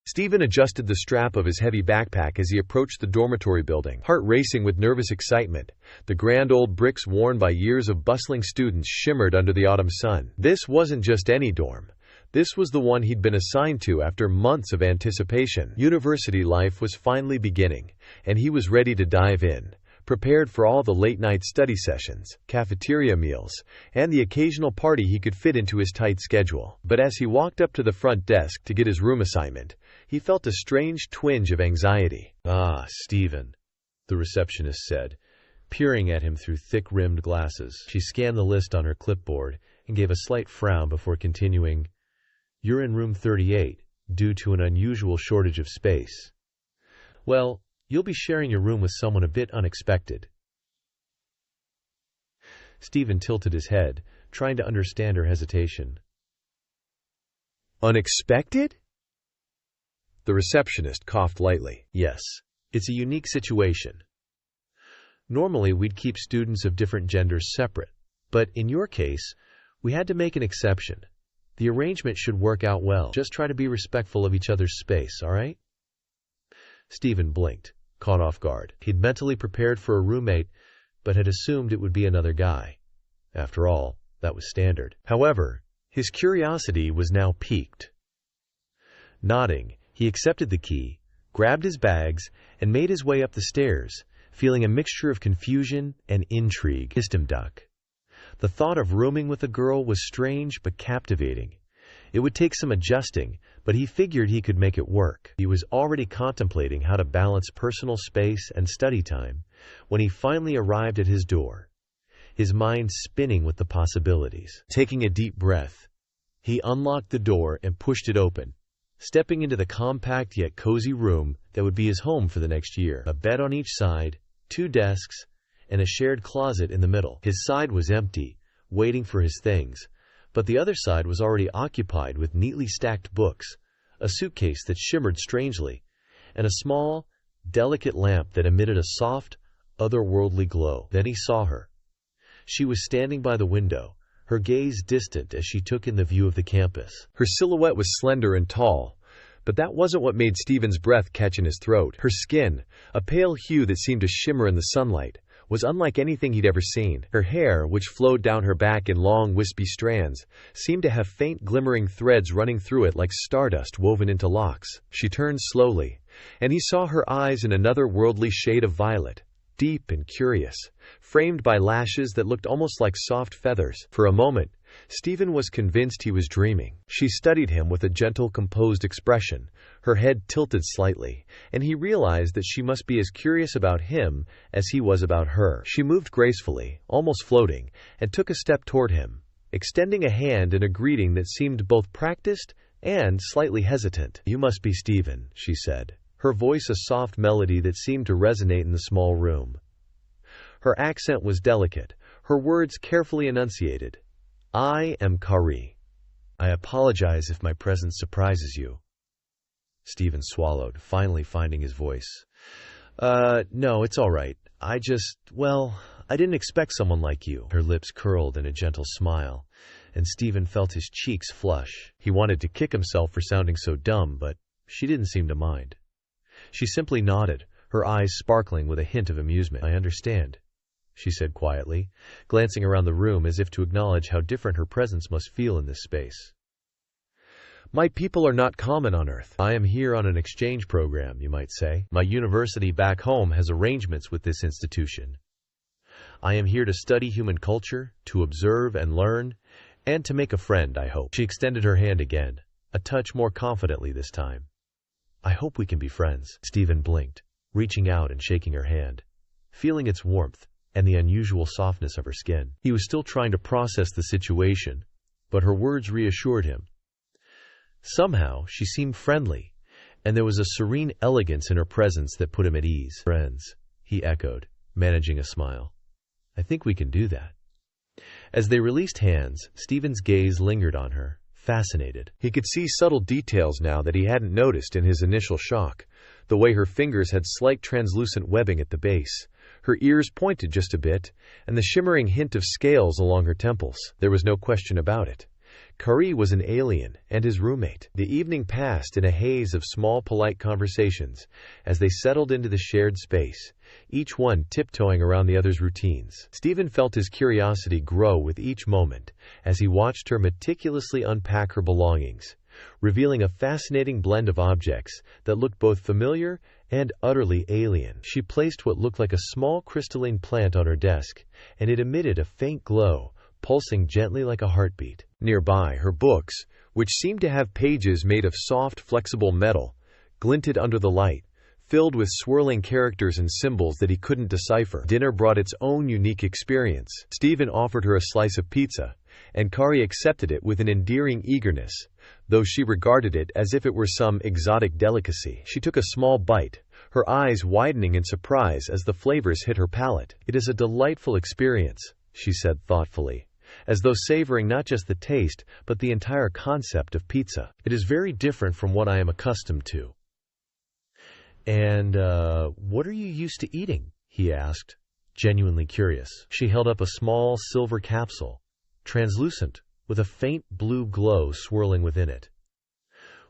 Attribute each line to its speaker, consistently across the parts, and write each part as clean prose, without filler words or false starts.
Speaker 1: Stephen adjusted the strap of his heavy backpack as he approached the dormitory building, heart racing with nervous excitement. The grand old bricks worn by years of bustling students shimmered under the autumn sun. This wasn't just any dorm. This was the one he'd been assigned to after months of anticipation. University life was finally beginning, and he was ready to dive in, prepared for all the late-night study sessions, cafeteria meals, and the occasional party he could fit into his tight schedule. But as he walked up to the front desk to get his room assignment, he felt a strange twinge of anxiety.
Speaker 2: "Ah, Stephen," the receptionist said, peering at him through thick-rimmed glasses. She scanned the list on her clipboard and gave a slight frown before continuing, "You're in room 38, due to an unusual shortage of space. Well, you'll be sharing your room with someone a bit unexpected." Stephen tilted his head, trying to understand her hesitation.
Speaker 1: "Unexpected?" The receptionist coughed lightly.
Speaker 2: "Yes, it's a unique situation. Normally, we'd keep students of different genders separate, but in your case, we had to make an exception. The arrangement should work out well. Just try to be respectful of each other's space, all right?" Stephen blinked, caught off guard. He'd mentally prepared for a roommate, but had assumed it would be another guy. After all, that was standard. However, his curiosity was now piqued. Nodding, he accepted the key, grabbed his bags, and made his way up the stairs, feeling a mixture of confusion and intrigue. Kissed him duck. The thought of rooming with a girl was strange but captivating. It would take some adjusting, but he figured he could make it work. He was already contemplating how to balance personal space and study time when he finally arrived at his door, his mind spinning with the possibilities. Taking a deep breath, he unlocked the door and pushed it open, stepping into the compact yet cozy room that would be his home for the next year. A bed on each side, 2 desks, and a shared closet in the middle. His side was empty, waiting for his things, but the other side was already occupied with neatly stacked books, a suitcase that shimmered strangely, and a small, delicate lamp that emitted a soft, otherworldly glow. Then he saw her. She was standing by the window, her gaze distant as she took in the view of the campus.
Speaker 1: Her silhouette was slender and tall, but that wasn't what made Stephen's breath catch in his throat. Her skin, a pale hue that seemed to shimmer in the sunlight, was unlike anything he'd ever seen. Her hair, which flowed down her back in long, wispy strands, seemed to have faint glimmering threads running through it like stardust woven into locks. She turned slowly, and he saw her eyes in another worldly shade of violet, deep and curious, framed by lashes that looked almost like soft feathers. For a moment, Stephen was convinced he was dreaming. She studied him with a gentle, composed expression, her head tilted slightly, and he realized that she must be as curious about him as he was about her. She moved gracefully, almost floating, and took a step toward him, extending a hand in a greeting that seemed both practiced and slightly hesitant. "You must be Stephen," she said, her voice a soft melody that seemed to resonate in the small room. Her accent was delicate, her words carefully enunciated. "I am Kari. I apologize if my presence surprises you." Stephen swallowed, finally finding his voice. No, it's all right. I didn't expect someone like you." Her lips curled in a gentle smile, and Stephen felt his cheeks flush. He wanted to kick himself for sounding so dumb, but she didn't seem to mind. She simply nodded, her eyes sparkling with a hint of amusement. "I understand," she said quietly, glancing around the room as if to acknowledge how different her presence must feel in this space. "My people are not common on Earth. I am here on an exchange program, you might say. My university back home has arrangements with this institution. I am here to study human culture, to observe and learn, and to make a friend, I hope." She extended her hand again, a touch more confidently this time. "I hope we can be friends." Stephen blinked, reaching out and shaking her hand, feeling its warmth and the unusual softness of her skin. He was still trying to process the situation, but her words reassured him. Somehow, she seemed friendly, and there was a serene elegance in her presence that put him at ease. "Friends," he echoed, managing a smile. "I think we can do that." As they released hands, Stephen's gaze lingered on her, fascinated. He could see subtle details now that he hadn't noticed in his initial shock, the way her fingers had slight translucent webbing at the base, her ears pointed just a bit, and the shimmering hint of scales along her temples. There was no question about it. Kari was an alien and his roommate. The evening passed in a haze of small, polite conversations as they settled into the shared space, each one tiptoeing around the other's routines. Stephen felt his curiosity grow with each moment as he watched her meticulously unpack her belongings, revealing a fascinating blend of objects that looked both familiar and utterly alien. She placed what looked like a small crystalline plant on her desk, and it emitted a faint glow, pulsing gently like a heartbeat. Nearby, her books, which seemed to have pages made of soft, flexible metal, glinted under the light, filled with swirling characters and symbols that he couldn't decipher. Dinner brought its own unique experience. Stephen offered her a slice of pizza, and Kari accepted it with an endearing eagerness, though she regarded it as if it were some exotic delicacy. She took a small bite, her eyes widening in surprise as the flavors hit her palate. "It is a delightful experience," she said thoughtfully, as though savoring not just the taste, but the entire concept of pizza. "It is very different from what I am accustomed to." "And, what are you used to eating?" he asked, genuinely curious. She held up a small silver capsule, translucent, with a faint blue glow swirling within it.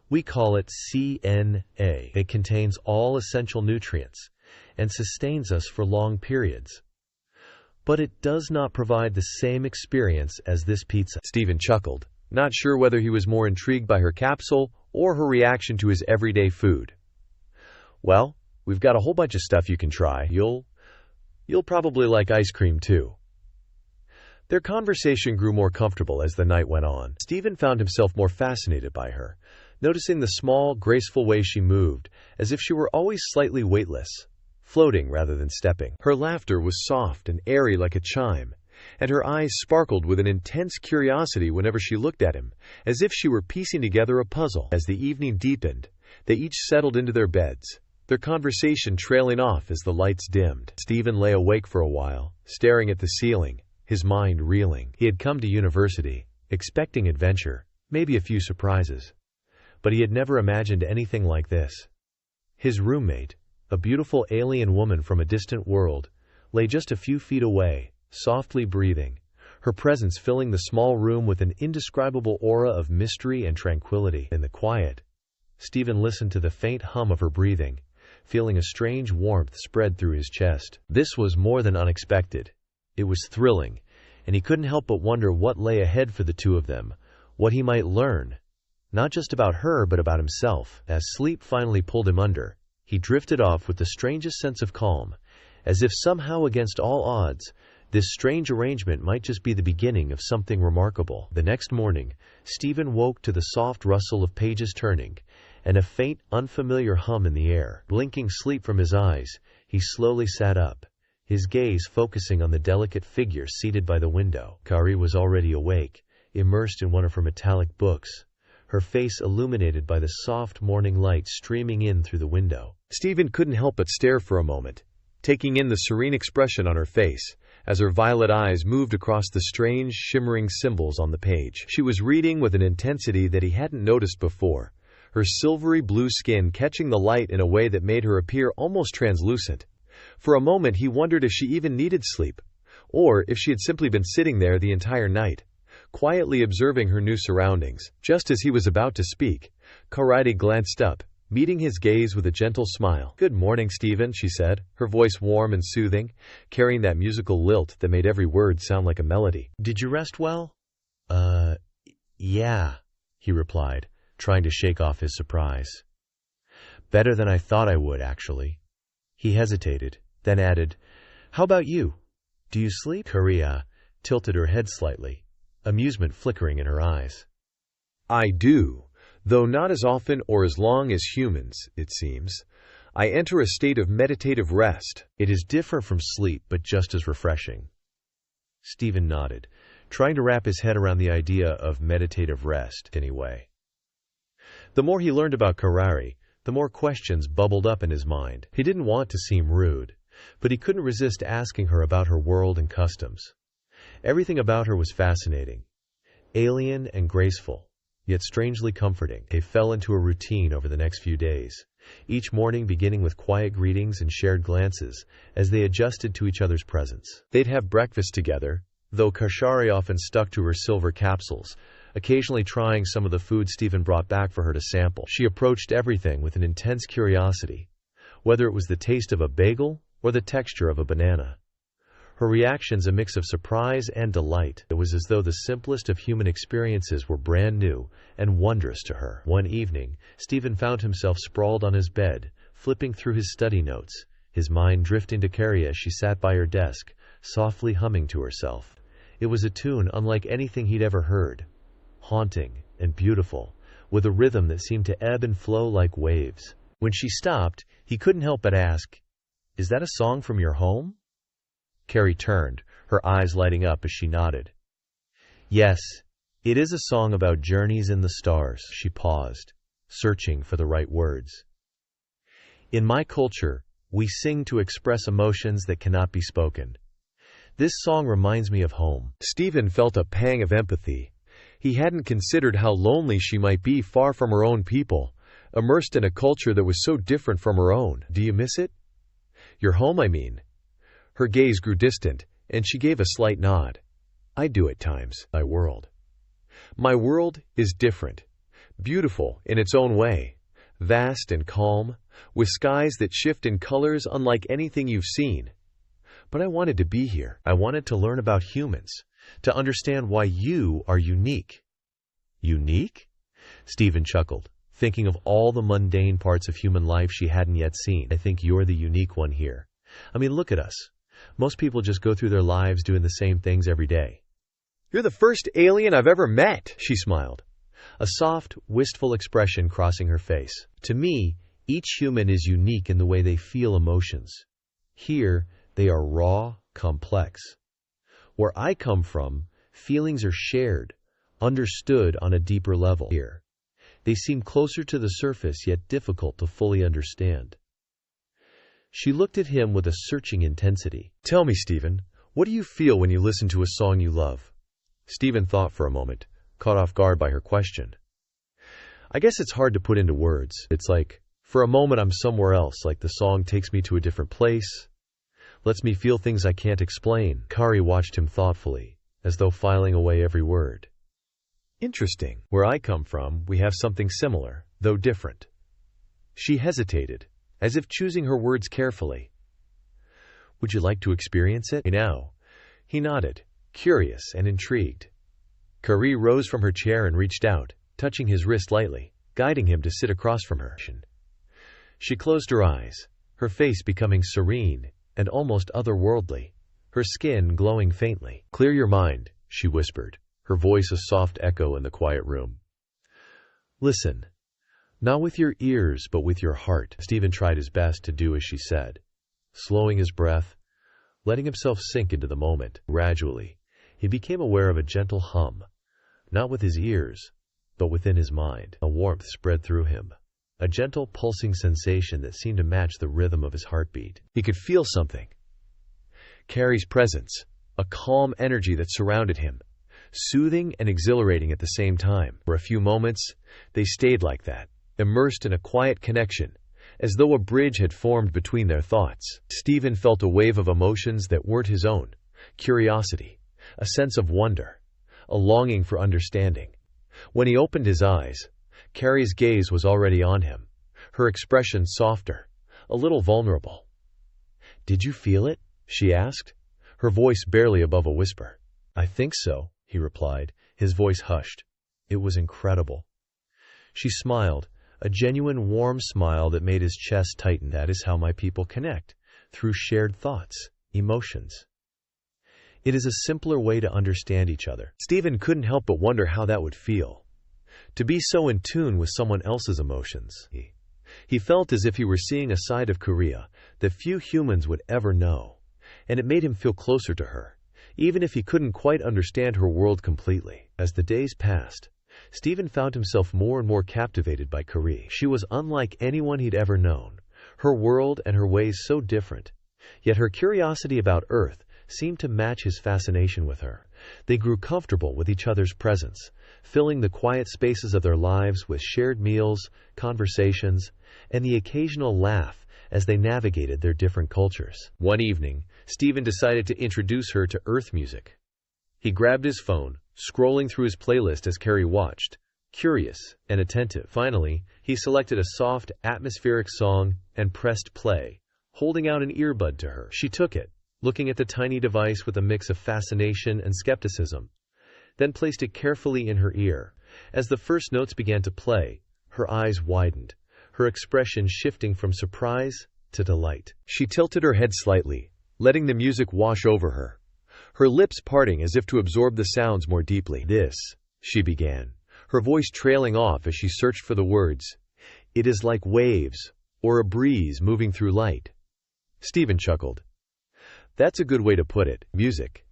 Speaker 1: "We call it CNA. It contains all essential nutrients and sustains us for long periods. But it does not provide the same experience as this pizza." Stephen chuckled, not sure whether he was more intrigued by her capsule or her reaction to his everyday food. "Well, we've got a whole bunch of stuff you can try. You'll probably like ice cream too." Their conversation grew more comfortable as the night went on. Stephen found himself more fascinated by her, noticing the small, graceful way she moved, as if she were always slightly weightless, floating rather than stepping. Her laughter was soft and airy like a chime, and her eyes sparkled with an intense curiosity whenever she looked at him, as if she were piecing together a puzzle. As the evening deepened, they each settled into their beds, their conversation trailing off as the lights dimmed. Stephen lay awake for a while, staring at the ceiling, his mind reeling. He had come to university, expecting adventure, maybe a few surprises. But he had never imagined anything like this. His roommate, a beautiful alien woman from a distant world, lay just a few feet away, softly breathing, her presence filling the small room with an indescribable aura of mystery and tranquility. In the quiet, Stephen listened to the faint hum of her breathing, feeling a strange warmth spread through his chest. This was more than unexpected. It was thrilling, and he couldn't help but wonder what lay ahead for the two of them, what he might learn, not just about her but about himself. As sleep finally pulled him under, he drifted off with the strangest sense of calm, as if somehow against all odds, this strange arrangement might just be the beginning of something remarkable. The next morning, Stephen woke to the soft rustle of pages turning, and a faint, unfamiliar hum in the air. Blinking sleep from his eyes, he slowly sat up, his gaze focusing on the delicate figure seated by the window. Kari was already awake, immersed in one of her metallic books, her face illuminated by the soft morning light streaming in through the window. Stephen couldn't help but stare for a moment, taking in the serene expression on her face, as her violet eyes moved across the strange, shimmering symbols on the page. She was reading with an intensity that he hadn't noticed before, her silvery blue skin catching the light in a way that made her appear almost translucent. For a moment he wondered if she even needed sleep, or if she had simply been sitting there the entire night, quietly observing her new surroundings. Just as he was about to speak, Kari glanced up, meeting his gaze with a gentle smile. "Good morning, Stephen," she said, her voice warm and soothing, carrying that musical lilt that made every word sound like a melody. "Did you rest well?" Yeah," he replied, trying to shake off his surprise. "Better than I thought I would, actually." He hesitated, then added, "How about you? Do you sleep?" Kari tilted her head slightly, amusement flickering in her eyes. "I do, though not as often or as long as humans, it seems. I enter a state of meditative rest. It is different from sleep, but just as refreshing." Stephen nodded, trying to wrap his head around the idea of meditative rest, anyway. The more he learned about Kari, the more questions bubbled up in his mind. He didn't want to seem rude, but he couldn't resist asking her about her world and customs. Everything about her was fascinating, alien and graceful, yet strangely comforting. They fell into a routine over the next few days, each morning beginning with quiet greetings and shared glances as they adjusted to each other's presence. They'd have breakfast together, though Kari often stuck to her silver capsules,
Speaker 2: occasionally trying some of the food Stephen brought back for her to sample. She approached everything with an intense curiosity, whether it was the taste of a bagel or the texture of a banana. Her reactions a mix of surprise and delight. It was as though the simplest of human experiences were brand new and wondrous to her. One evening, Stephen found himself sprawled on his bed, flipping through his study notes, his mind drifting to Carrie as she sat by her desk, softly humming to herself. It was a tune unlike anything he'd ever heard, haunting and beautiful, with a rhythm that seemed to ebb and flow like waves. When she stopped, he couldn't help but ask, "Is that a song from your home?" Carrie turned, her eyes lighting up as she nodded. "Yes, it is a song about journeys in the stars." She paused, searching for the right words. "In my culture, we sing to express emotions that cannot be spoken. This song reminds me of home."
Speaker 1: Stephen felt a pang of empathy. He hadn't considered how lonely she might be far from her own people, immersed in a culture that was so different from her own. "Do you miss it? Your home, I mean." Her gaze grew distant, and she gave a slight nod. "I do at times. My world. My world is different, beautiful in its own way, vast and calm, with skies that shift in colors unlike anything you've seen. But I wanted to be here. I wanted to learn about humans, to understand why you are unique." "Unique?" Stephen chuckled, thinking of all the mundane parts of human life she hadn't yet seen. "I think you're the unique one here. I mean, look at us. Most people just go through their lives doing the same things every day." "You're the first alien I've ever met,"
Speaker 2: she smiled, a soft, wistful expression crossing her face. "To me, each human is unique in the way they feel emotions. Here, they are raw, complex. Where I come from, feelings are shared, understood on a deeper level. Here, they seem closer to the surface yet difficult to fully understand." She looked at him with a searching intensity.
Speaker 1: "Tell me, Stephen, what do you feel when you listen to a song you love?"
Speaker 2: Stephen thought for a moment, caught off guard by her question. "I guess it's hard to put into words. It's like, for a moment I'm somewhere else, like the song takes me to a different place, lets me feel things I can't explain." Kari watched him thoughtfully, as though filing away every word.
Speaker 1: "Interesting.
Speaker 2: "Where I come from, we have something similar, though different." She hesitated, as if choosing her words carefully. "Would you like to experience it now?" He nodded, curious and intrigued. Kari rose from her chair and reached out, touching his wrist lightly, guiding him to sit across from her. She closed her eyes, her face becoming serene and almost otherworldly, her skin glowing faintly. "Clear your mind," she whispered, her voice a soft echo in the quiet room. "Listen. Not with your ears, but with your heart." Stephen tried his best to do as she said, slowing his breath, letting himself sink into the moment. Gradually, he became aware of a gentle hum, not with his ears, but within his mind. A warmth spread through him, a gentle pulsing sensation that seemed to match the rhythm of his heartbeat. He could feel something. Carrie's presence, a calm energy that surrounded him, soothing and exhilarating at the same time. For a few moments, they stayed like that, immersed in a quiet connection, as though a bridge had formed between their thoughts. Stephen felt a wave of emotions that weren't his own: curiosity, a sense of wonder, a longing for understanding. When he opened his eyes, Carrie's gaze was already on him, her expression softer, a little vulnerable. "Did you feel it?" she asked, her voice barely above a whisper. "I think so," he replied, his voice hushed. "It was incredible." She smiled, a genuine warm smile that made his chest tighten. "That is how my people connect, through shared thoughts, emotions. It is a simpler way to understand each other." Stephen couldn't help but wonder how that would feel, to be so in tune with someone else's emotions. He felt as if he were seeing a side of Korea that few humans would ever know, and it made him feel closer to her, even if he couldn't quite understand her world completely. As the days passed, Stephen found himself more and more captivated by Kari. She was unlike anyone he'd ever known, her world and her ways so different, yet her curiosity about Earth seemed to match his fascination with her. They grew comfortable with each other's presence, filling the quiet spaces of their lives with shared meals, conversations, and the occasional laugh as they navigated their different cultures. One evening, Stephen decided to introduce her to Earth music. He grabbed his phone, scrolling through his playlist as Carrie watched, curious and attentive. Finally, he selected a soft, atmospheric song and pressed play, holding out an earbud to her. She took it, looking at the tiny device with a mix of fascination and skepticism, then placed it carefully in her ear. As the first notes began to play, her eyes widened, her expression shifting from surprise to delight. She tilted her head slightly, letting the music wash over her, her lips parting as if to absorb the sounds more deeply. "This," she began, her voice trailing off as she searched for the words. "It is like waves, or a breeze moving through light." Stephen chuckled. "That's a good way to put it. Music.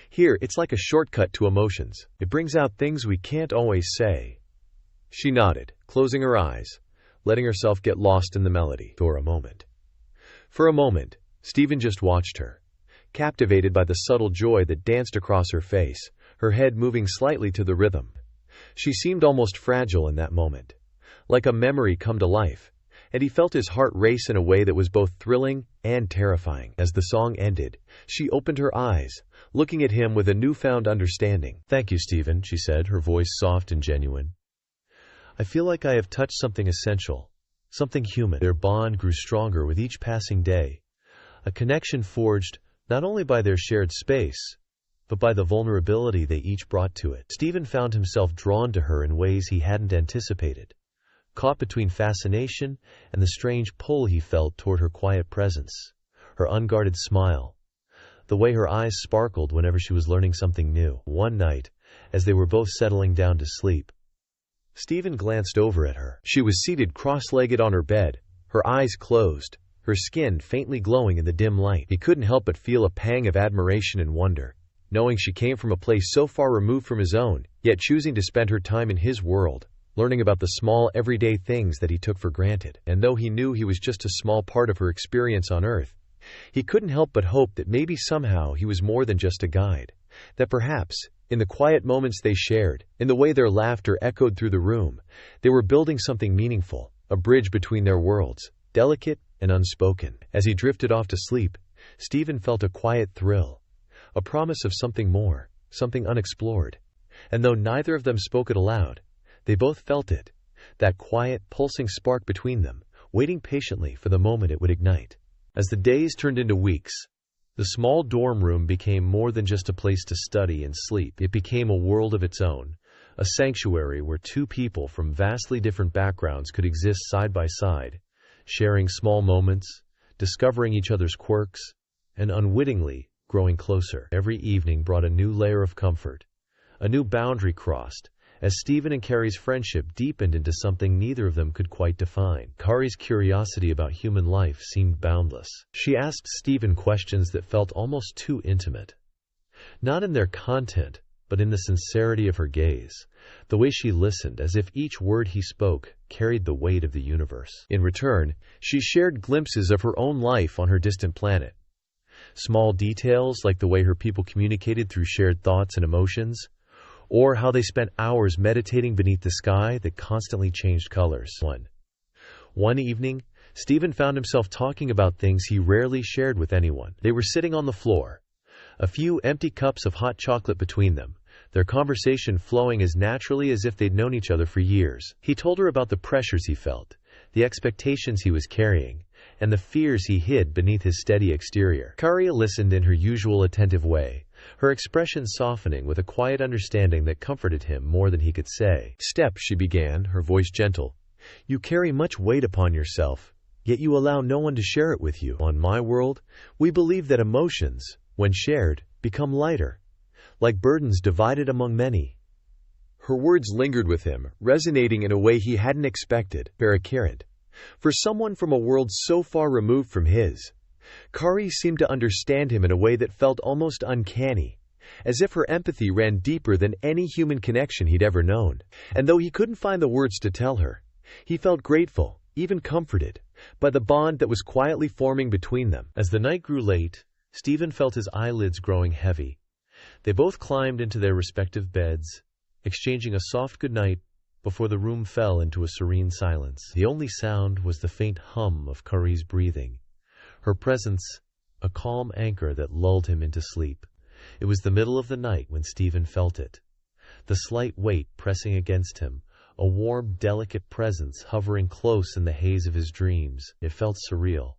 Speaker 2: Here, it's like a shortcut to emotions. It brings out things we can't always say." She nodded, closing her eyes, letting herself get lost in the melody for a moment. For a moment, Stephen just watched her, captivated by the subtle joy that danced across her face, her head moving slightly to the rhythm. She seemed almost fragile in that moment, like a memory come to life, and he felt his heart race in a way that was both thrilling and terrifying. As the song ended, she opened her eyes, looking at him with a newfound understanding. "Thank you, Stephen," she said, her voice soft and genuine. "I feel like I have touched something essential, something human." Their bond grew stronger with each passing day, a connection forged not only by their shared space, but by the vulnerability they each brought to it. Stephen found himself drawn to her in ways he hadn't anticipated, caught between fascination and the strange pull he felt toward her quiet presence, her unguarded smile, the way her eyes sparkled whenever she was learning something new. One night, as they were both settling down to sleep, Stephen glanced over at her. She was seated cross-legged on her bed, her eyes closed, her skin faintly glowing in the dim light. He couldn't help but feel a pang of admiration and wonder, knowing she came from a place so far removed from his own, yet choosing to spend her time in his world, learning about the small, everyday things that he took for granted. And though he knew he was just a small part of her experience on Earth, he couldn't help but hope that maybe somehow he was more than just a guide, that perhaps, in the quiet moments they shared, in the way their laughter echoed through the room, they were building something meaningful, a bridge between their worlds, delicate and unspoken. As he drifted off to sleep, Stephen felt a quiet thrill, a promise of something more, something unexplored. And though neither of them spoke it aloud, they both felt it, that quiet, pulsing spark between them, waiting patiently for the moment it would ignite. As the days turned into weeks, the small dorm room became more than just a place to study and sleep. It became a world of its own, a sanctuary where two people from vastly different backgrounds could exist side by side, sharing small moments, discovering each other's quirks, and unwittingly growing closer. Every evening brought a new layer of comfort, a new boundary crossed, as Stephen and Carrie's friendship deepened into something neither of them could quite define. Carrie's curiosity about human life seemed boundless. She asked Stephen questions that felt almost too intimate, not in their content, but in the sincerity of her gaze, the way she listened as if each word he spoke carried the weight of the universe. In return, she shared glimpses of her own life on her distant planet. Small details like the way her people communicated through shared thoughts and emotions, or how they spent hours meditating beneath the sky that constantly changed colors. One evening, Stephen found himself talking about things he rarely shared with anyone. They were sitting on the floor, a few empty cups of hot chocolate between them, their conversation flowing as naturally as if they'd known each other for years. He told her about the pressures he felt, the expectations he was carrying, and the fears he hid beneath his steady exterior. Carrie listened in her usual attentive way, her expression softening with a quiet understanding that comforted him more than he could say. "Step," she began, her voice gentle. "You carry much weight upon yourself, yet you allow no one to share it with you. On my world, we believe that emotions, when shared, become lighter, like burdens divided among many." Her words lingered with him, resonating in a way he hadn't expected. Parakarant. For someone from a world so far removed from his, Kari seemed to understand him in a way that felt almost uncanny, as if her empathy ran deeper than any human connection he'd ever known. And though he couldn't find the words to tell her, he felt grateful, even comforted, by the bond that was quietly forming between them. As the night grew late, Stephen felt his eyelids growing heavy. They both climbed into their respective beds, exchanging a soft goodnight before the room fell into a serene silence. The only sound was the faint hum of Kari's breathing, her presence a calm anchor that lulled him into sleep. It was the middle of the night when Stephen felt it, the slight weight pressing against him, a warm, delicate presence hovering close in the haze of his dreams. It felt surreal,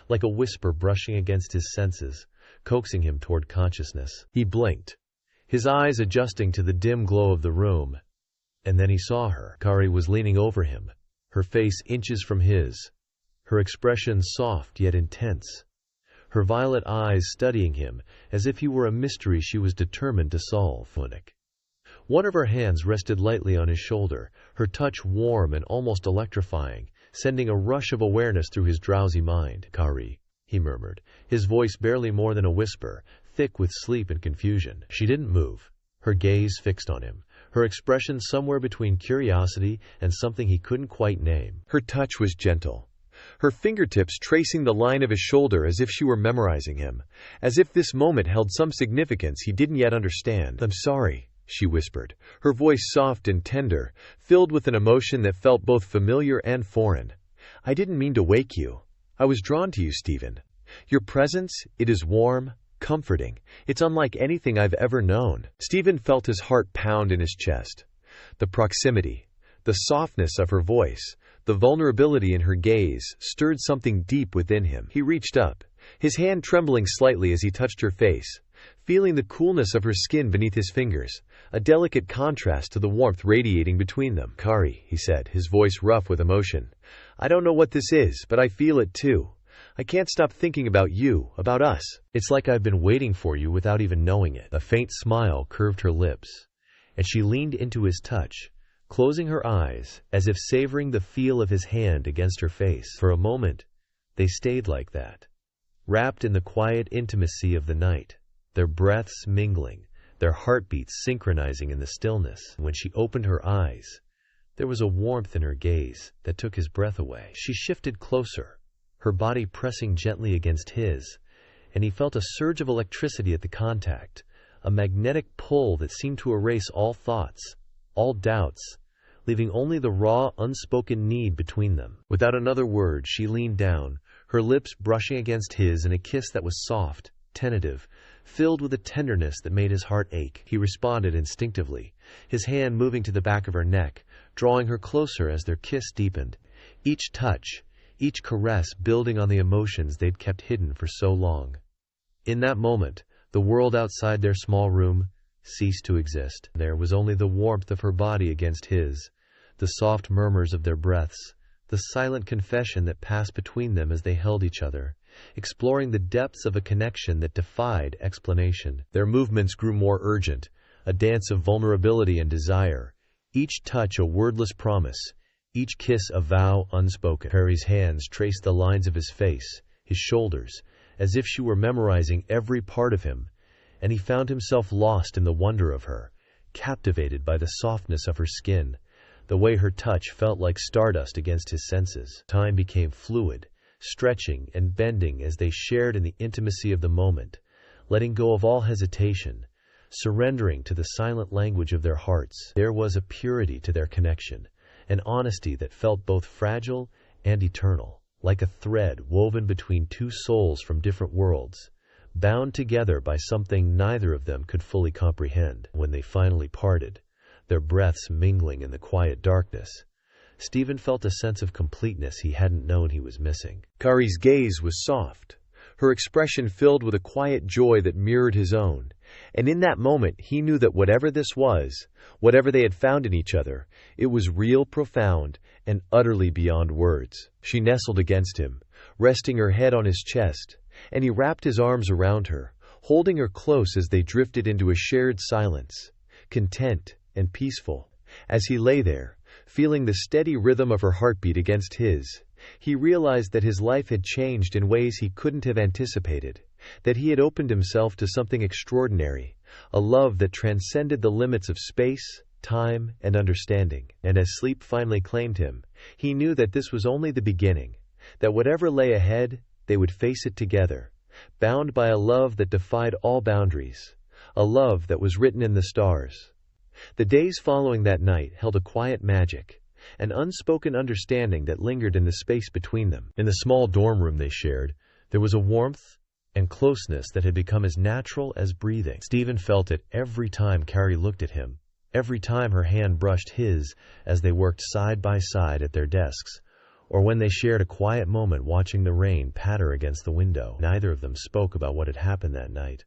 Speaker 2: like a whisper brushing against his senses, coaxing him toward consciousness. He blinked, his eyes adjusting to the dim glow of the room, and then he saw her. Kari was leaning over him, her face inches from his, her expression soft yet intense, her violet eyes studying him as if he were a mystery she was determined to solve. One of her hands rested lightly on his shoulder, her touch warm and almost electrifying, sending a rush of awareness through his drowsy mind. "Kari," he murmured, his voice barely more than a whisper, thick with sleep and confusion. She didn't move, her gaze fixed on him, her expression somewhere between curiosity and something he couldn't quite name.
Speaker 1: Her touch was gentle, her fingertips tracing the line of his shoulder as if she were memorizing him, as if this moment held some significance he didn't yet understand. "I'm sorry," she whispered, her voice soft and tender, filled with an emotion that felt both familiar and foreign. "I didn't mean to wake you. I was drawn to you, Stephen. Your presence, it is warm, comforting. It's unlike anything I've ever known." Stephen felt his heart pound in his chest. The proximity, the softness of her voice, the vulnerability in her gaze stirred something deep within him. He reached up, his hand trembling slightly as he touched her face, feeling the coolness of her skin beneath his fingers, a delicate contrast to the warmth radiating between them. "Kari," he said, his voice rough with emotion, "I don't know what this is, but I feel it too. I can't stop thinking about you, about us. It's like I've been waiting for you without even knowing it." A faint smile curved her lips, and she leaned into his touch, closing her eyes as if savoring the feel of his hand against her face. For a moment, they stayed like that, wrapped in the quiet intimacy of the night, their breaths mingling, their heartbeats synchronizing in the stillness. When she opened her eyes, there was a warmth in her gaze that took his breath away. She shifted closer, her body pressing gently against his, and he felt a surge of electricity at the contact, a magnetic pull that seemed to erase all thoughts, all doubts, leaving only the raw, unspoken need between them. Without another word, she leaned down, her lips brushing against his in a kiss that was soft, tentative, filled with a tenderness that made his heart ache. He responded instinctively, his hand moving to the back of her neck, drawing her closer as their kiss deepened, each touch, each caress building on the emotions they'd kept hidden for so long. In that moment, the world outside their small room ceased to exist. There was only the warmth of her body against his, the soft murmurs of their breaths, the silent confession that passed between them as they held each other, exploring the depths of a connection that defied explanation. Their movements grew more urgent, a dance of vulnerability and desire, each touch a wordless promise, each kiss a vow unspoken. Kari's hands traced the lines of his face, his shoulders, as if she were memorizing every part of him, and he found himself lost in the wonder of her, captivated by the softness of her skin, the way her touch felt like stardust against his senses. Time became fluid, stretching and bending as they shared in the intimacy of the moment, letting go of all hesitation, surrendering to the silent language of their hearts. There was a purity to their connection, an honesty that felt both fragile and eternal, like a thread woven between two souls from different worlds, bound together by something neither of them could fully comprehend. When they finally parted, their breaths mingling in the quiet darkness, Stephen felt a sense of completeness he hadn't known he was missing. Kari's gaze was soft, her expression filled with a quiet joy that mirrored his own, and in that moment he knew that whatever this was, whatever they had found in each other, it was real, profound, and utterly beyond words. She nestled against him, resting her head on his chest, and he wrapped his arms around her, holding her close as they drifted into a shared silence, content and peaceful. As he lay there, feeling the steady rhythm of her heartbeat against his, he realized that his life had changed in ways he couldn't have anticipated, that he had opened himself to something extraordinary, a love that transcended the limits of space, time, and understanding. And as sleep finally claimed him, he knew that this was only the beginning, that whatever lay ahead, they would face it together, bound by a love that defied all boundaries, a love that was written in the stars. The days following that night held a quiet magic, an unspoken understanding that lingered in the space between them. In the small dorm room they shared, there was a warmth and closeness that had become as natural as breathing. Stephen felt it every time Kari looked at him,
Speaker 2: every time her hand brushed his as they worked side by side at their desks, or when they shared a quiet moment watching the rain patter against the window. Neither of them spoke about what had happened that night,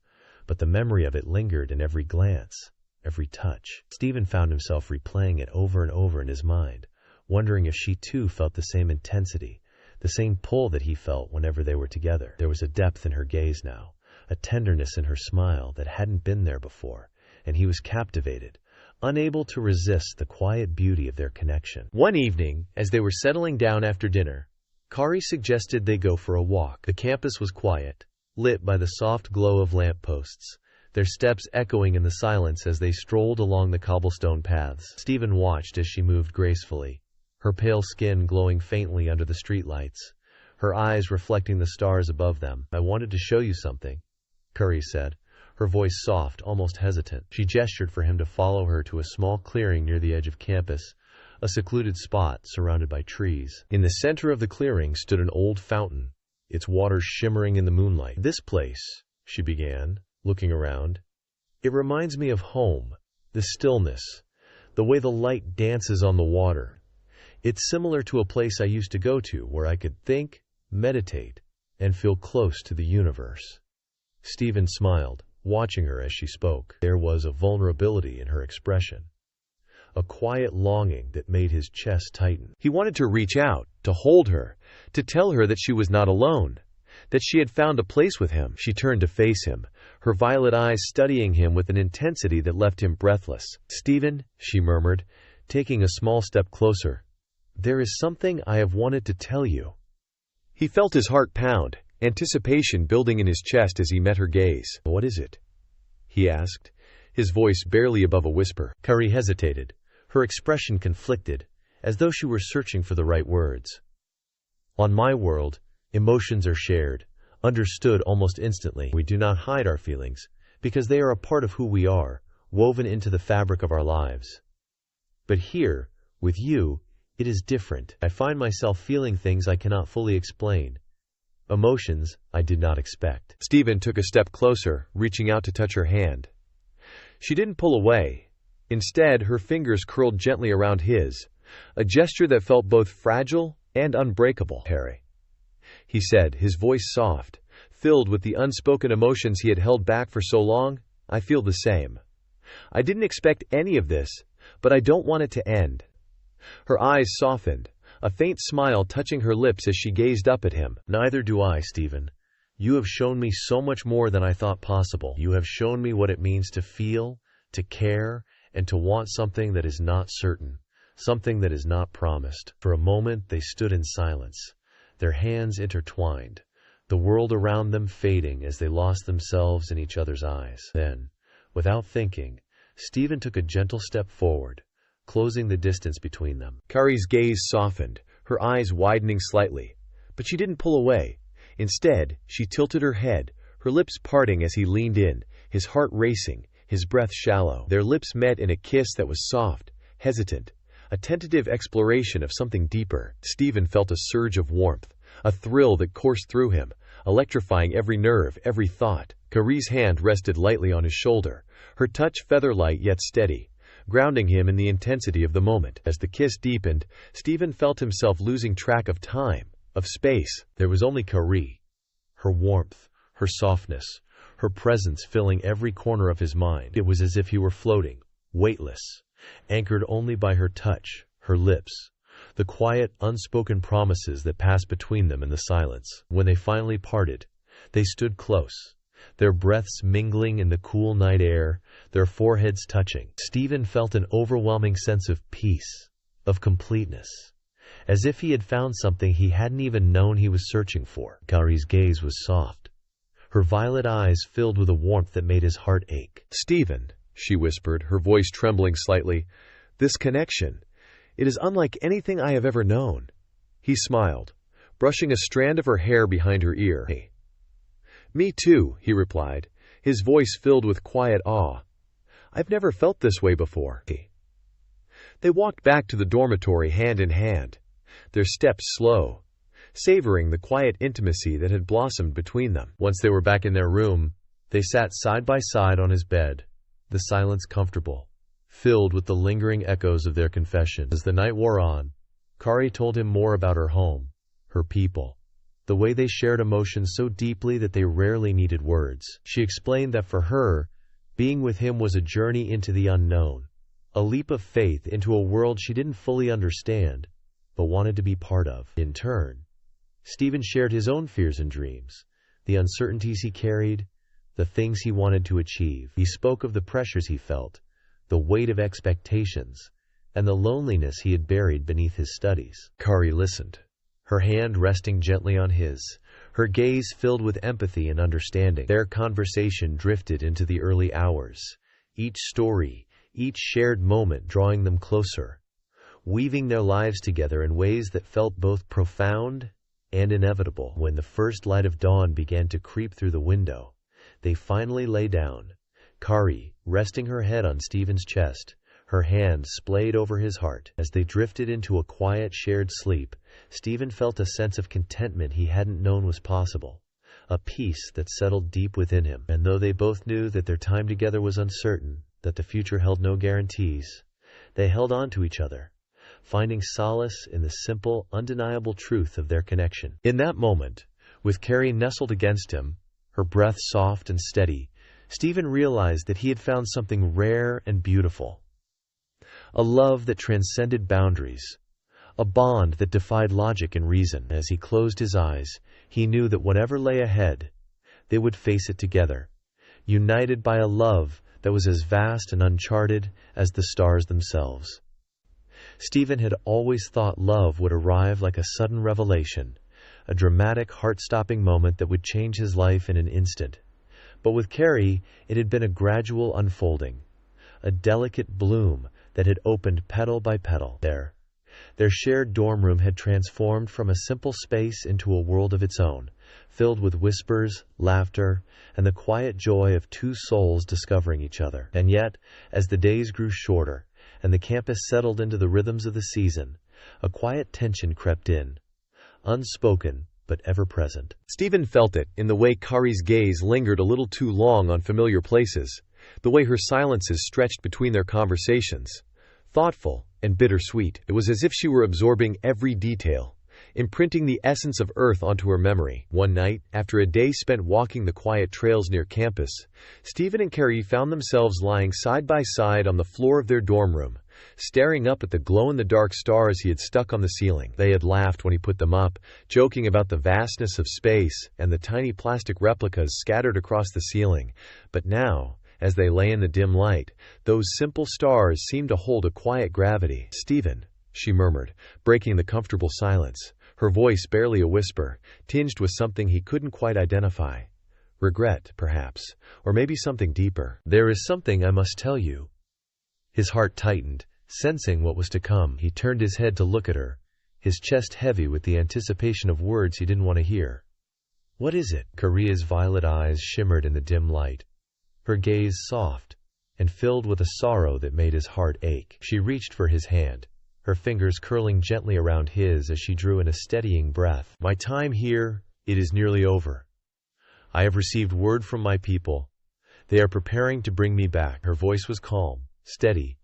Speaker 2: but the memory of it lingered in every glance, every touch. Stephen found himself replaying it over and over in his mind, wondering if she too felt the same intensity, the same pull that he felt whenever they were together. There was a depth in her gaze now, a tenderness in her smile that hadn't been there before, and he was captivated, unable to resist the quiet beauty of their connection. One evening, as they were settling down after dinner, Kari suggested they go for a walk. The campus was quiet, lit by the soft glow of lampposts, their steps echoing in the silence as they strolled along the cobblestone paths. Stephen watched as she moved gracefully, her pale skin glowing faintly under the streetlights, her eyes reflecting the stars above them. "I wanted to show you something," Kari said, her voice soft, almost hesitant. She gestured for him to follow her to a small clearing near the edge of campus, a secluded spot surrounded by trees. In the center of the clearing stood an old fountain, its waters shimmering in the moonlight. "This place," she began, looking around, "it reminds me of home, the stillness, the way the light dances on the water. It's similar to a place I used to go to where I could think, meditate, and feel close to the universe." Stephen smiled, watching her as she spoke. There was a vulnerability in her expression, a quiet longing that made his chest tighten. He wanted to reach out, to hold her, to tell her that she was not alone, that she had found a place with him. She turned to face him, her violet eyes studying him with an intensity that left him breathless. "Stephen," she murmured, taking a small step closer, "there is something I have wanted to tell you." He felt his heart pound, anticipation building in his chest as he met her gaze. "What is it?" he asked, his voice barely above a whisper. Kari hesitated, her expression conflicted, as though she were searching for the right words. "On my world, emotions are shared, understood almost instantly. We do not hide our feelings, because they are a part of who we are, woven into the fabric of our lives. But here, with you, it is different. I find myself feeling things I cannot fully explain, emotions I did not expect." Stephen took a step closer, reaching out to touch her hand. She didn't pull away. Instead, her fingers curled gently around his, a gesture that felt both fragile and unbreakable. "Harry," he said, his voice soft, filled with the unspoken emotions he had held back for so long. "I feel the same. I didn't expect any of this, but I don't want it to end." Her eyes softened, a faint smile touching her lips as she gazed up at him. "Neither do I, Stephen. You have shown me so much more than I thought possible. You have shown me what it means to feel, to care, and to want something that is not certain, something that is not promised." For a moment they stood in silence, their hands intertwined, the world around them fading as they lost themselves in each other's eyes. Then, without thinking, Stephen took a gentle step forward, closing the distance between them. Kari's gaze softened, her eyes widening slightly, but she didn't pull away. Instead, she tilted her head, her lips parting as he leaned in, his heart racing, his breath shallow. Their lips met in a kiss that was soft, hesitant, a tentative exploration of something deeper. Stephen felt a surge of warmth, a thrill that coursed through him, electrifying every nerve, every thought. Kari's hand rested lightly on his shoulder, her touch feather-light yet steady, grounding him in the intensity of the moment. As the kiss deepened, Stephen felt himself losing track of time, of space. There was only Kari, her warmth, her softness, her presence filling every corner of his mind. It was as if he were floating, weightless, anchored only by her touch, her lips, the quiet, unspoken promises that passed between them in the silence. When they finally parted, they stood close, their breaths mingling in the cool night air, their foreheads touching. Stephen felt an overwhelming sense of peace, of completeness, as if he had found something he hadn't even known he was searching for. Kari's gaze was soft, her violet eyes filled with a warmth that made his heart ache. "Stephen," she whispered, her voice trembling slightly, "this connection, it is unlike anything I have ever known." He smiled, brushing a strand of her hair behind her ear. "Hey." "Me too," he replied, his voice filled with quiet awe. "I've never felt this way before." They walked back to the dormitory hand in hand, their steps slow, savoring the quiet intimacy that had blossomed between them. Once they were back in their room, they sat side by side on his bed, the silence comfortable, filled with the lingering echoes of their confession. As the night wore on, Kari told him more about her home, her people, the way they shared emotions so deeply that they rarely needed words. She explained that for her, being with him was a journey into the unknown, a leap of faith into a world she didn't fully understand, but wanted to be part of. In turn, Stephen shared his own fears and dreams, the uncertainties he carried, the things he wanted to achieve. He spoke of the pressures he felt, the weight of expectations, and the loneliness he had buried beneath his studies. Kari listened, her hand resting gently on his, her gaze filled with empathy and understanding. Their conversation drifted into the early hours, each story, each shared moment drawing them closer, weaving their lives together in ways that felt both profound and inevitable. When the first light of dawn began to creep through the window, they finally lay down, Kari resting her head on Stephen's chest, her hand splayed over his heart. As they drifted into a quiet, shared sleep, Stephen felt a sense of contentment he hadn't known was possible, a peace that settled deep within him. And though they both knew that their time together was uncertain, that the future held no guarantees, they held on to each other, finding solace in the simple, undeniable truth of their connection. In that moment, with Kari nestled against him, her breath soft and steady, Stephen realized that he had found something rare and beautiful. A love that transcended boundaries, a bond that defied logic and reason. As he closed his eyes, he knew that whatever lay ahead, they would face it together, united by a love that was as vast and uncharted as the stars themselves. Stephen had always thought love would arrive like a sudden revelation, a dramatic, heart-stopping moment that would change his life in an instant. But with Kari, it had been a gradual unfolding, a delicate bloom that had opened petal by petal. Their shared dorm room had transformed from a simple space into a world of its own, filled with whispers, laughter, and the quiet joy of two souls discovering each other. And yet, as the days grew shorter, and the campus settled into the rhythms of the season, a quiet tension crept in, unspoken but ever present.
Speaker 1: Stephen felt it in the way Kari's gaze lingered a little too long on familiar places, the way her silences stretched between their conversations, thoughtful and bittersweet. It was as if she were absorbing every detail, imprinting the essence of Earth onto her memory. One night, after a day spent walking the quiet trails near campus, Stephen and Kari found themselves lying side by side on the floor of their dorm room, staring up at the glow-in-the-dark stars he had stuck on the ceiling. They had laughed when he put them up, joking about the vastness of space and the tiny plastic replicas scattered across the ceiling. But now, as they lay in the dim light, those simple stars seemed to hold a quiet gravity. "Stephen," she murmured, breaking the comfortable silence, her voice barely a whisper, tinged with something he couldn't quite identify. Regret, perhaps, or maybe something deeper. "There is something I must tell you." His heart tightened, sensing what was to come. He turned his head to look at her, his chest heavy with the anticipation of words he didn't want to hear. "What is it?" Kari's violet eyes shimmered in the dim light, her gaze soft and filled with a sorrow that made his heart ache. She reached for his hand, her fingers curling gently around his as she drew in a steadying breath. "My time here, it is nearly over. I have received word from my people. They are preparing to bring me back." Her voice was calm, steady,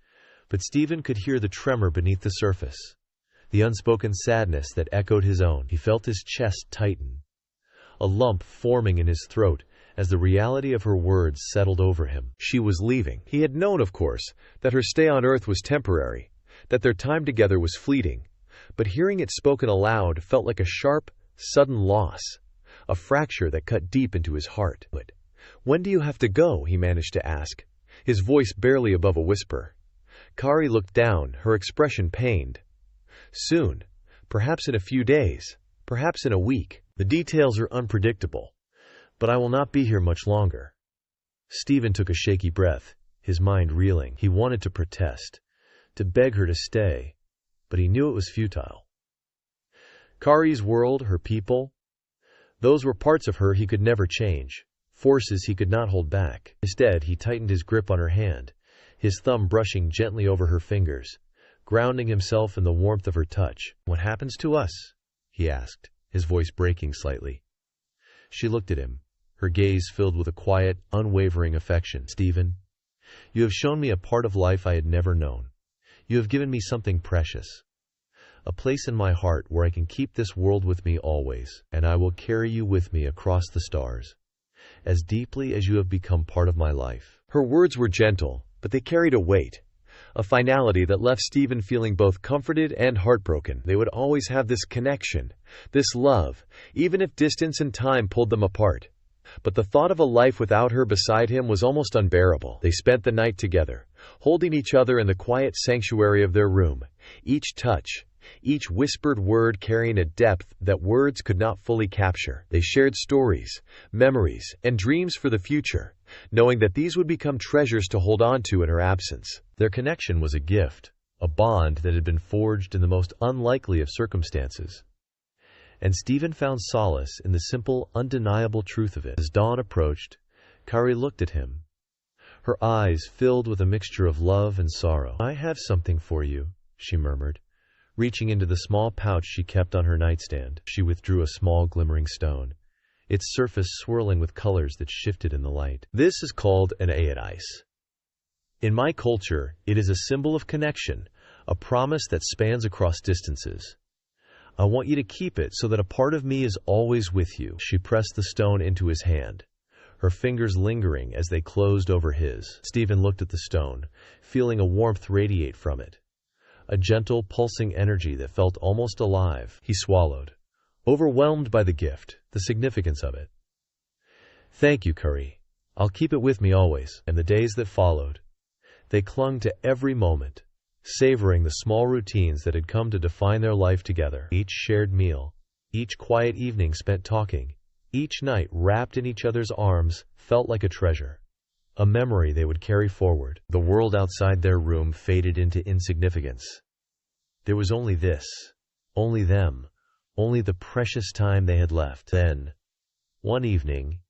Speaker 1: but Stephen could hear the tremor beneath the surface, the unspoken sadness that echoed his own. He felt his chest tighten, a lump forming in his throat as the reality of her words settled over him. She was leaving. He had known, of course, that her stay on Earth was temporary, that their time together was fleeting, but hearing it spoken aloud felt like a sharp, sudden loss, a fracture that cut deep into his heart. "When do you have to go?" he managed to ask, his voice barely above a whisper. Kari looked down, her expression pained. "Soon. Perhaps in a few days. Perhaps in a week. The details are unpredictable. But I will not be here much longer." Stephen took a shaky breath, his mind reeling. He wanted to protest, to beg her to stay, but he knew it was futile. Kari's world, her people, those were parts of her he could never change, forces he could not hold back. Instead, he tightened his grip on her hand, his thumb brushing gently over her fingers, grounding himself in the warmth of her touch. "What happens to us?" he asked, his voice breaking slightly. She looked at him, her gaze filled with a quiet, unwavering affection. "Stephen,
Speaker 2: You have shown me a part of life I had never known. You have given me something precious. A place in my heart where I can keep this world with me always, and I will carry you with me across the stars, as deeply as you have become part of my life.
Speaker 1: Her words were gentle, but they carried a weight, a finality that left Stephen feeling both comforted and heartbroken. They would always have this connection, this love, even if distance and time pulled them apart. But the thought of a life without her beside him was almost unbearable. They spent the night together, holding each other in the quiet sanctuary of their room, each touch, each whispered word carrying a depth that words could not fully capture. They shared stories, memories, and dreams for the future, knowing that these would become treasures to hold on to in her absence.
Speaker 2: Their connection was a gift, a bond that had been forged in the most unlikely of circumstances. And Stephen found solace in the simple, undeniable truth of it. As dawn approached, Kari looked at him, her eyes filled with a mixture of love and sorrow. "I have something for you," she murmured. Reaching into the small pouch she kept on her nightstand, she withdrew a small glimmering stone, its surface swirling with colors that shifted in the light. "This is called an ice. In my culture, it is a symbol of connection, a promise that spans across distances. I want you to keep it so that a part of me is always with you." She pressed the stone into his hand, her fingers lingering as they closed over his. Stephen looked at the stone, feeling a warmth radiate from it, a gentle, pulsing energy that felt almost alive. He swallowed, overwhelmed by the gift, the significance of it. "Thank you, Kari. I'll keep it with me always." And the days that followed, they clung to every moment, savoring the small routines that had come to define their life together. Each shared meal, each quiet evening spent talking, each night wrapped in each other's arms felt like a treasure, a memory they would carry forward. The world outside their room faded into insignificance. There was only this, only them, only the precious time they had left. Then, one evening,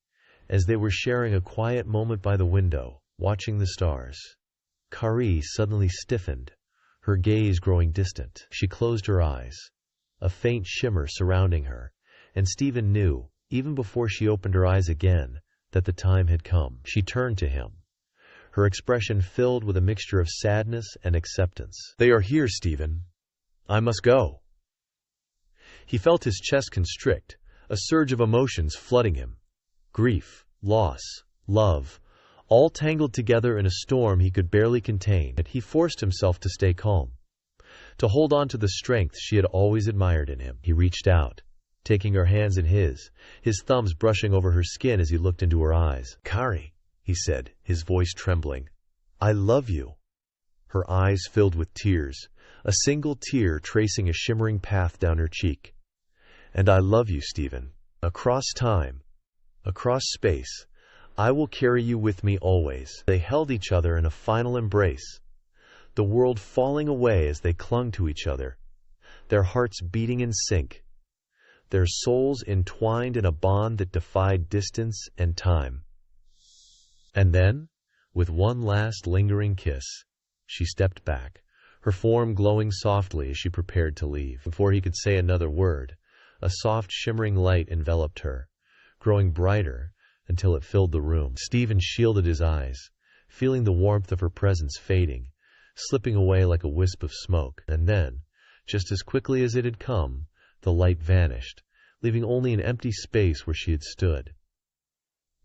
Speaker 2: as they were sharing a quiet moment by the window, watching the stars, Kari suddenly stiffened, her gaze growing distant. She closed her eyes, a faint shimmer surrounding her, and Stephen knew, even before she opened her eyes again, that the time had come. She turned to him, her expression filled with a mixture of sadness and acceptance. "They are here, Stephen. I must go." He felt his chest constrict, a surge of emotions flooding him. Grief, loss, love, all tangled together in a storm he could barely contain. But he forced himself to stay calm, to hold on to the strength she had always admired in him. He reached out, taking her hands in his thumbs brushing over her skin as he looked into her eyes. "Kari," he said, his voice trembling, "I love you." Her eyes filled with tears, a single tear tracing a shimmering path down her cheek. "And I love you, Stephen. Across time, across space, I will carry you with me always." They held each other in a final embrace, the world falling away as they clung to each other, their hearts beating in sync, their souls entwined in a bond that defied distance and time. And then, with one last lingering kiss, she stepped back, her form glowing softly as she prepared to leave. Before he could say another word, a soft shimmering light enveloped her, growing brighter until it filled the room. Stephen shielded his eyes, feeling the warmth of her presence fading, slipping away like a wisp of smoke. And then, just as quickly as it had come, the light vanished, leaving only an empty space where she had stood.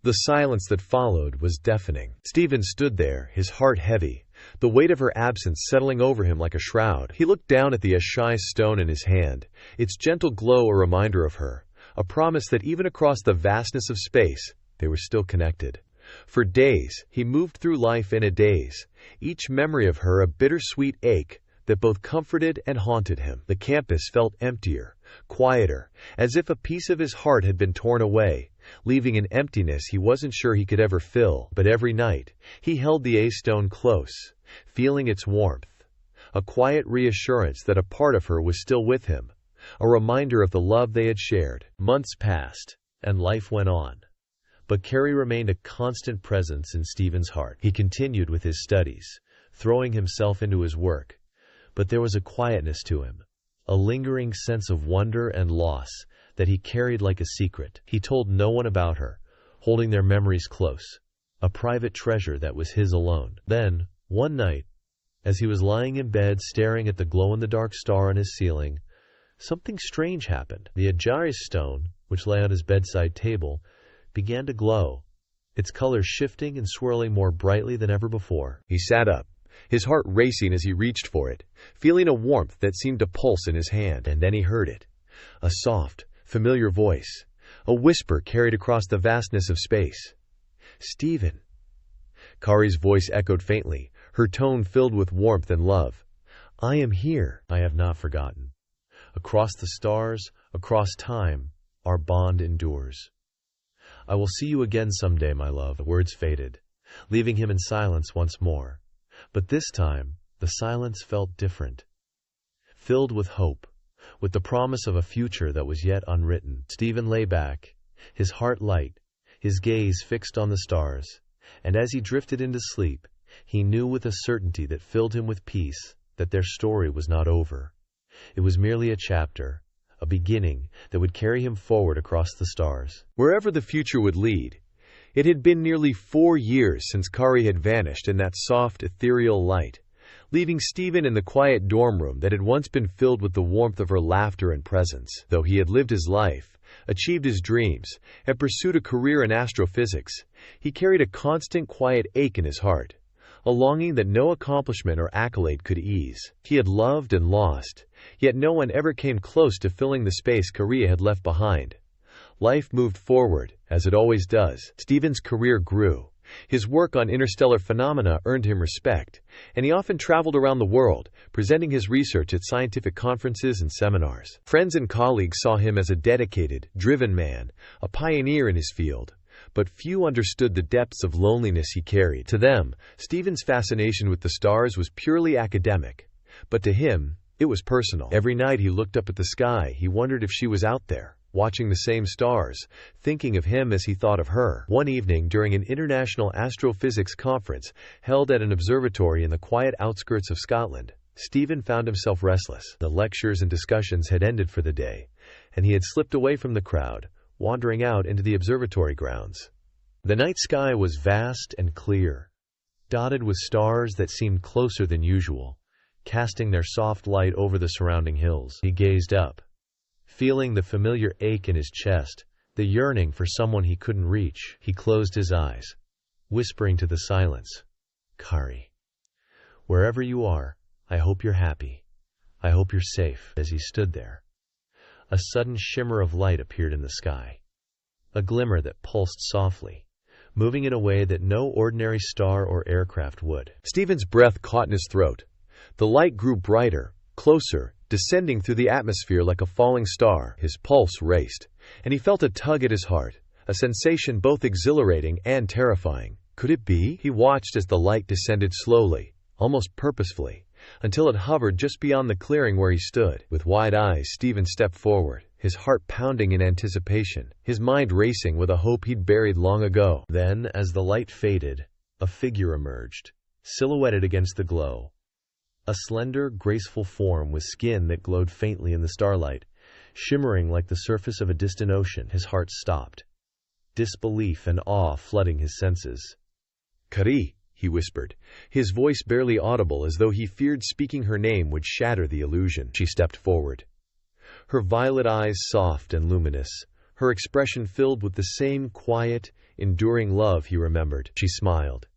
Speaker 2: The silence that followed was deafening. Stephen stood there, his heart heavy, the weight of her absence settling over him like a shroud. He looked down at the HFY stone in his hand, its gentle glow a reminder of her, a promise that even across the vastness of space, they were still connected. For days, he moved through life in a daze, each memory of her a bittersweet ache that both comforted and haunted him. The campus felt emptier, quieter, as if a piece of his heart had been torn away, leaving an emptiness he wasn't sure he could ever fill. But every night, he held the A-stone close, feeling its warmth, a quiet reassurance that a part of her was still with him, a reminder of the love they had shared. Months passed, and life went on. But Kari remained a constant presence in Stephen's heart. He continued with his studies, throwing himself into his work, but there was a quietness to him, a lingering sense of wonder and loss that he carried like a secret. He told no one about her, holding their memories close, a private treasure that was his alone. Then, one night, as he was lying in bed staring at the glow-in-the-dark star on his ceiling, something strange happened. The Ajaris stone, which lay on his bedside table, began to glow, its colors shifting and swirling more brightly than ever before.
Speaker 1: He sat up, his heart racing as he reached for it, feeling a warmth that seemed to pulse in his hand. And then he heard it. A soft, familiar voice. A whisper carried across the vastness of space. "Stephen." Kari's voice echoed faintly, her tone filled with warmth and love. "I am here. I have not forgotten. Across the stars, across time, our bond endures. I will see you again someday, my love." The words faded, leaving him in silence once more. But this time, the silence felt different. Filled with hope, with the promise of a future that was yet unwritten. Stephen lay back, his heart light, his gaze fixed on the stars, and as he drifted into sleep, he knew with a certainty that filled him with peace that their story was not over. It was merely a chapter, a beginning that would carry him forward across the stars. Wherever the future would lead. It had been nearly 4 years since Kari had vanished in that soft, ethereal light, leaving Stephen in the quiet dorm room that had once been filled with the warmth of her laughter and presence. Though he had lived his life, achieved his dreams, and pursued a career in astrophysics, he carried a constant quiet ache in his heart, a longing that no accomplishment or accolade could ease. He had loved and lost, yet no one ever came close to filling the space Kari had left behind. Life moved forward, as it always does. Stephen's career grew. His work on interstellar phenomena earned him respect, and he often traveled around the world, presenting his research at scientific conferences and seminars. Friends and colleagues saw him as a dedicated, driven man, a pioneer in his field. But few understood the depths of loneliness he carried. To them, Stephen's fascination with the stars was purely academic, but to him, it was personal. Every night he looked up at the sky, he wondered if she was out there, watching the same stars, thinking of him as he thought of her. One evening during an international astrophysics conference held at an observatory in the quiet outskirts of Scotland, Stephen found himself restless. The lectures and discussions had ended for the day, and he had slipped away from the crowd, wandering out into the observatory grounds. The night sky was vast and clear, dotted with stars that seemed closer than usual, casting their soft light over the surrounding hills. He gazed up, feeling the familiar ache in his chest, the yearning for someone he couldn't reach. He closed his eyes, whispering to the silence, "Kari, wherever you are, I hope you're happy. I hope you're safe." As he stood there, a sudden shimmer of light appeared in the sky, a glimmer that pulsed softly, moving in a way that no ordinary star or aircraft would. Stephen's breath caught in his throat. The light grew brighter, closer, descending through the atmosphere like a falling star. His pulse raced, and he felt a tug at his heart, a sensation both exhilarating and terrifying. Could it be? He watched as the light descended slowly, almost purposefully, until it hovered just beyond the clearing where he stood. With wide eyes, Stephen stepped forward, his heart pounding in anticipation, his mind racing with a hope he'd buried long ago. Then, as the light faded, a figure emerged, silhouetted against the glow. A slender, graceful form with skin that glowed faintly in the starlight, shimmering like the surface of a distant ocean. His heart stopped, disbelief and awe flooding his senses. "Kari," he whispered, his voice barely audible as though he feared speaking her name would shatter the illusion. She stepped forward, her violet eyes soft and luminous, her expression filled with the same quiet, enduring love he remembered. She smiled,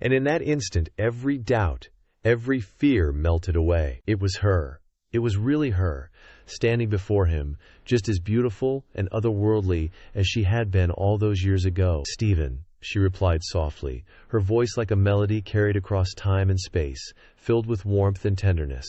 Speaker 1: and in that instant every doubt, every fear melted away. It was her. It was really her, standing before him, just as beautiful and otherworldly as she had been all those years ago. "Stephen," she replied softly, her voice like a melody carried across time and space, filled with warmth and tenderness.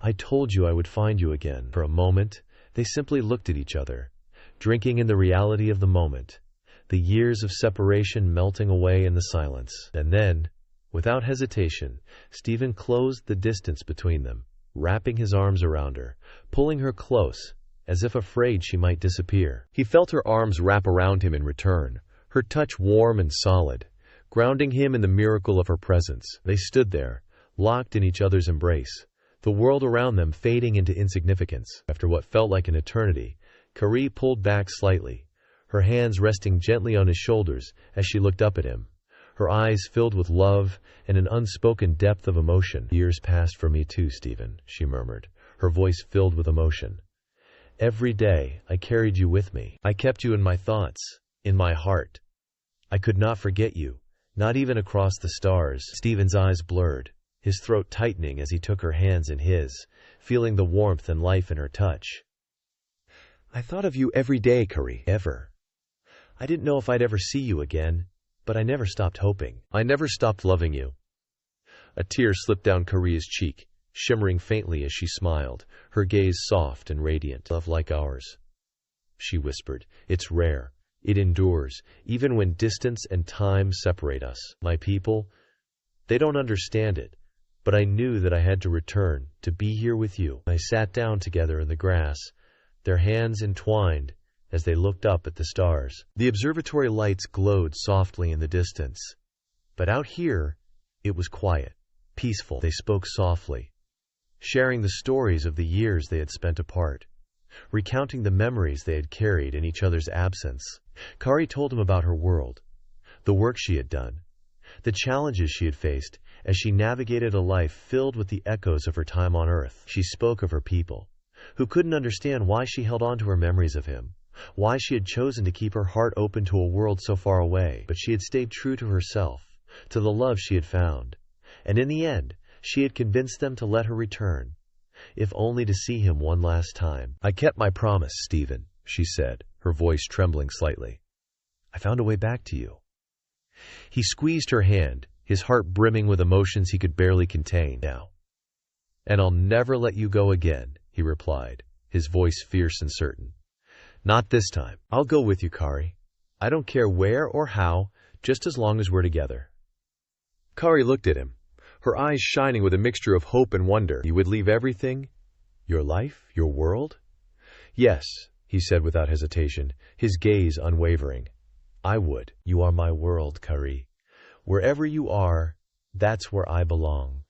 Speaker 1: "I told you I would find you again." For a moment, they simply looked at each other, drinking in the reality of the moment, the years of separation melting away in the silence. And then, without hesitation, Stephen closed the distance between them, wrapping his arms around her, pulling her close, as if afraid she might disappear. He felt her arms wrap around him in return, her touch warm and solid, grounding him in the miracle of her presence. They stood there, locked in each other's embrace, the world around them fading into insignificance. After what felt like an eternity, Kari pulled back slightly, her hands resting gently on his shoulders as she looked up at him.
Speaker 2: her eyes filled with love and an unspoken depth of emotion. "Years passed for me too, Stephen," she murmured, her voice filled with emotion. "Every day I carried you with me. I kept you in my thoughts, in my heart. I could not forget you, not even across the stars." Stephen's eyes blurred, his throat tightening as he took her hands in his, feeling the warmth and life in her touch. "I thought of you every day, Kari, ever. I didn't know if I'd ever see you again, but I never stopped hoping. I never stopped loving you." A tear slipped down Kari's cheek, shimmering faintly as she smiled, her gaze soft and radiant. "Love like ours," she whispered. "It's rare. It endures, even when distance and time separate us. My people, they don't understand it, but I knew that I had to return, to be here with you." I sat down together in the grass, their hands entwined as they looked up at the stars. The observatory lights glowed softly in the distance, but out here it was quiet, peaceful. They spoke softly, sharing the stories of the years they had spent apart, recounting the memories they had carried in each other's absence. Kari told him about her world, the work she had done, the challenges she had faced as she navigated a life filled with the echoes of her time on Earth. She spoke of her people, who couldn't understand why she held on to her memories of him, why she had chosen to keep her heart open to a world so far away. But she had stayed true to herself, to the love she had found, and in the end, she had convinced them to let her return, if only to see him one last time. "I kept my promise, Stephen," she said, her voice trembling slightly. "I found a way back to you." He squeezed her hand, his heart brimming with emotions he could barely contain now. "And I'll never let you go again," he replied, his voice fierce and certain. "Not this time. I'll go with you, Kari. I don't care where or how, just as long as we're together." Kari looked at him, her eyes shining with a mixture of hope and wonder. "You would leave everything? Your life? Your world?" "Yes," he said without hesitation, his gaze unwavering. "I would. You are my world, Kari. Wherever you are, that's where I belong."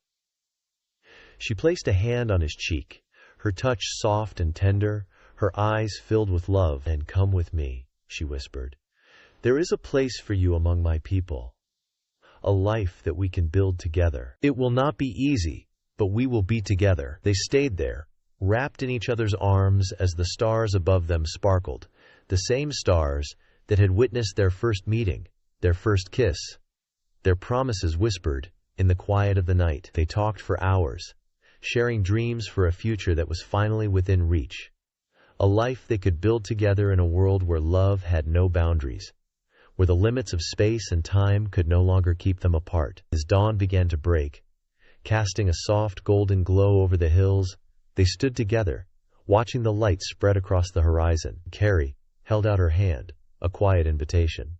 Speaker 2: She placed a hand on his cheek, her touch soft and tender, her eyes filled with love. "And come with me," she whispered. "There is a place for you among my people, a life that we can build together. It will not be easy, but we will be together." They stayed there, wrapped in each other's arms as the stars above them sparkled, the same stars that had witnessed their first meeting, their first kiss, their promises whispered in the quiet of the night. They talked for hours, sharing dreams for a future that was finally within reach, a life they could build together in a world where love had no boundaries, where the limits of space and time could no longer keep them apart. As dawn began to break, casting a soft golden glow over the hills, they stood together, watching the light spread across the horizon. Kari held out her hand, a quiet invitation,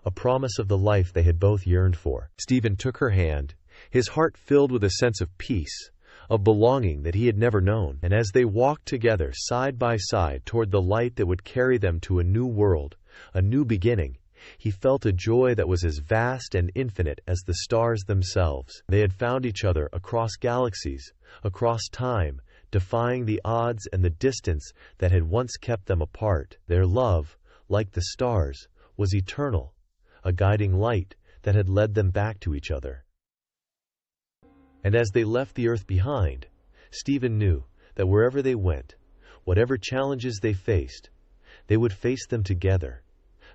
Speaker 2: a promise of the life they had both yearned for. Stephen took her hand, his heart filled with a sense of peace, of belonging that he had never known. And as they walked together side by side toward the light that would carry them to a new world, a new beginning, he felt a joy that was as vast and infinite as the stars themselves. They had found each other across galaxies, across time, defying the odds and the distance that had once kept them apart. Their love, like the stars, was eternal, a guiding light that had led them back to each other. And as they left the earth behind, Stephen knew that wherever they went, whatever challenges they faced, they would face them together,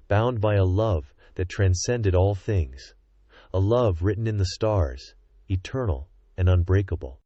Speaker 2: bound by a love that transcended all things, a love written in the stars, eternal and unbreakable.